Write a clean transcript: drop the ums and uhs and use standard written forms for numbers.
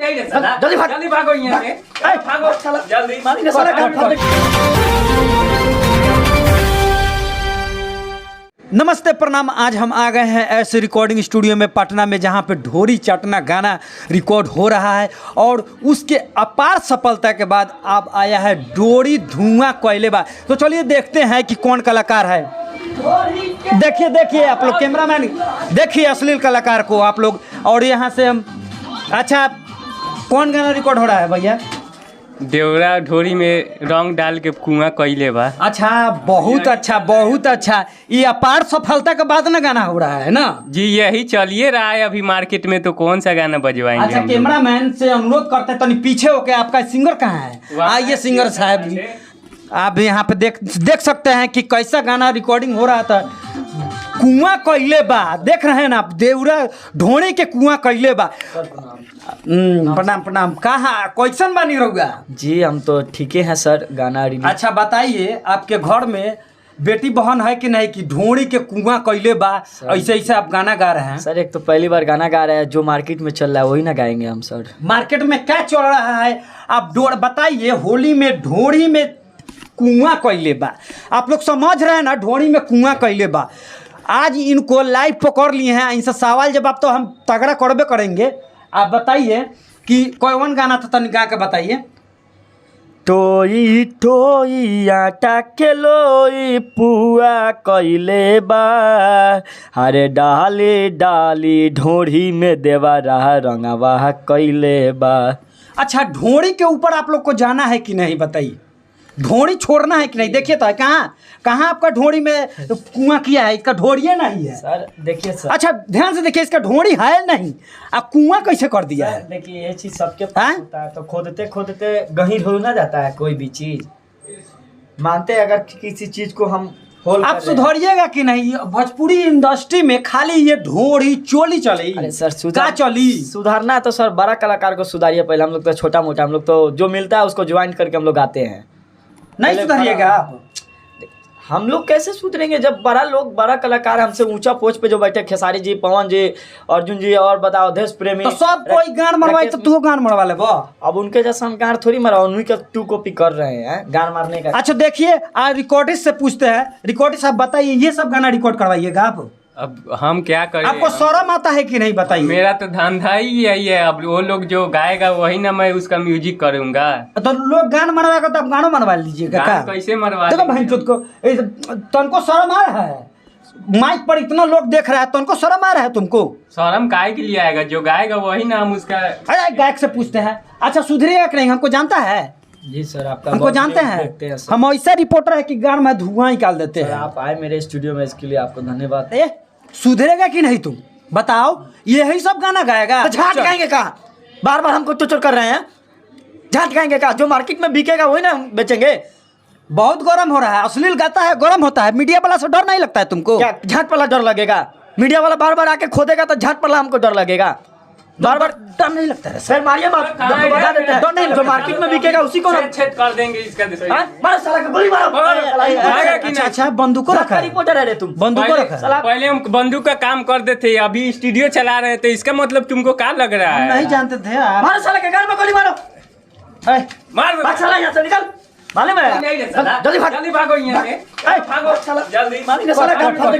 जल्दी भाग, जल्दी भागो यहाँ से, भागो जल्दी मारी ने साला कान फाड़ दे। नमस्ते प्रणाम। आज हम आ गए हैं ऐसे रिकॉर्डिंग स्टूडियो में पटना में, जहां पे ढोरी चटना गाना रिकॉर्ड हो रहा है और उसके अपार सफलता के बाद अब आया है डोरी धुआं कोयले बा। तो चलिए देखते हैं कि कौन कलाकार है। देखिए देखिए आप लोग, कैमरामैन देखिए अश्लील कलाकार को आप लोग। और यहाँ से हम, अच्छा कौन गाना रिकॉर्ड हो रहा है भैया? देवरा ढोरी में रंग डाल के कुआं कइले बा। अच्छा, बहुत अच्छा बहुत अच्छा। ये अपार सफलता के बाद ना गाना हो रहा है ना जी, यही चलिए रहा है अभी मार्केट में, तो कौन सा गाना बजवाएंगे? अच्छा, कैमरामैन से अनुरोध करते हैं तनी पीछे होके, आपका सिंगर कहाँ है? आइए सिंगर साहब जी, आप यहाँ पे देख सकते हैं कि कैसा गाना रिकॉर्डिंग हो रहा था। कुआं कइले बा, देख रहे हैं ना आप, देवरा ढोणे के कुआं कइले बा। प्रणाम प्रणाम। कहाँ कैसन बानी रहुआ? जी हम तो ठीक हैं सर, गाना रिलीज। अच्छा बताइए, आपके घर में बेटी बहन है कि नहीं कि ढोड़ी के कुआं कइले बा ऐसे ऐसे आप गाना गा रहे हैं? सर एक तो पहली बार गाना गा रहे हैं, जो मार्केट में चल रहा है वही ना गाएंगे हम सर। मार्केट में क्या चल रहा है आप बताइए। होली में ढोड़ी में कुआं कइले बा, आप लोग समझ रहे हैं ना, ढोड़ी में कुआं कइले बा। आज इनको लाइव पकड़ लिए हैं, इनसे सवाल जवाब तो हम तगड़ा करबे करेंगे। आप बताइए कि कौन गाना था, तनिक गा के बताइए। टोई टोई आटा के लोई पुआ कइले बा, अरे डाली डाली ढोढ़ी में देवा रहा रंगवा कइले बा। अच्छा, ढोड़ी के ऊपर आप लोग को जाना है कि नहीं बताइए? ढोड़ी छोड़ना है कि नहीं? देखिए तो कहाँ कहाँ आपका ढोड़ी में कुआं किया है, इसका ढोड़िए नहीं है सर। देखिए सर, अच्छा ध्यान से देखिए, इसका ढोड़ी है नहीं, आप कुआं कैसे कर दिया है? देखिए ये चीज सबके पास होता है, तो खोदते खोदते गहीर हो ना जाता है कोई भी चीज। मानते हैं अगर किसी चीज को हम होल आप सुधरिएगा कि नहीं? भोजपुरी इंडस्ट्री में खाली ये ढोड़ी चोली चली। अरे सर क्या चली? सुधारना है तो सर बड़ा कलाकार को सुधारिए पहले। हम लोग तो छोटा मोटा, हम लोग तो जो मिलता है उसको ज्वाइन करके हम लोग आते हैं। नहीं सुधरिएगा आप? हम लोग कैसे सुधरेंगे जब बड़ा लोग, बड़ा कलाकार हमसे ऊंचा पोस्ट पे जो बैठे, खेसारी जी, पवन जी, अर्जुन जी, और बताओ देश प्रेमी, तो सब कोई गान मरवाई तो तू गान मरवा ले। अब उनके जैसा हम गान थोड़ी मरवा, उन्हीं का टू कॉपी कर रहे हैं गान मारने का। अच्छा देखिए, आज रिकॉर्डिस्ट से पूछते हैं। रिकॉर्डिस्ट साहब बताइए, ये सब गाना रिकॉर्ड करवाइएगा आप? अब हम क्या करें? आपको शर्म आता है कि नहीं बताइए? मेरा तो धंधा ही यही है। अब वो लोग जो गाएगा वही ना मैं उसका म्यूजिक करूंगा। तो लोग गान मनवाएगा तो आप गाना मनवा लीजिएगा। गान कैसे मरवा? देखो भाई चुत को, तुमको शर्म आ रहा है? माइक पर इतना लोग देख रहा है, तुमको शर्म आ रहा है? तुमको शर्म काहे के लिए आएगा? जो गाएगा वही ना हम उसका। अरे गायक से पूछते हैं। अच्छा सुधरिएगा कि नहीं? हमको जानता है जी सर, आपका हमको जानते हैं, हम ऐसा रिपोर्टर है कि गान में धुआं निकाल देते हैं। आप आए मेरे स्टूडियो में, इसके लिए आपको धन्यवाद। सुधरेगा कि नहीं तुम बताओ? यही सब गाना गाएगा? झाट गाएंगे कहाँ? बार बार हमको टोचर कर रहे हैं। झाट गाएंगे कहाँ? जो मार्केट में बिकेगा वही ना बेचेंगे। बहुत गरम हो रहा है, अश्लील गाता है, गरम होता है। मीडिया वाला से डर नहीं लगता है तुमको? क्या झाट वाला डर लगेगा? मीडिया वाला बार बार आके खोदेगा तो झाट वाला हमको डर लगेगा। बार बार डर नहीं लगता है? सर मारिए मत, बता देते हैं। डर नहीं, जो मार्केट में बिकेगा उसी को छेद कर देंगे इसका। मारो साला का गोली मारो। अच्छा अच्छा, बंदूकों रखा है? रिपोर्टर है रे तुम? बंदूकों रखा है? पहले हम बंदूक का काम करते थे, अभी स्टूडियो चला रहे थे। इसका मतलब तुमको क्या लग रहा है? नहीं जानते थे आप? मारो साला के गाल में गोली मारो। मार भाग साला यहाँ से, निकल। मालूम है? जल्दी भाग, जल्दी भागो यहाँ से, भागो जल्दी। मारी ने साला गाल फाड़ दे।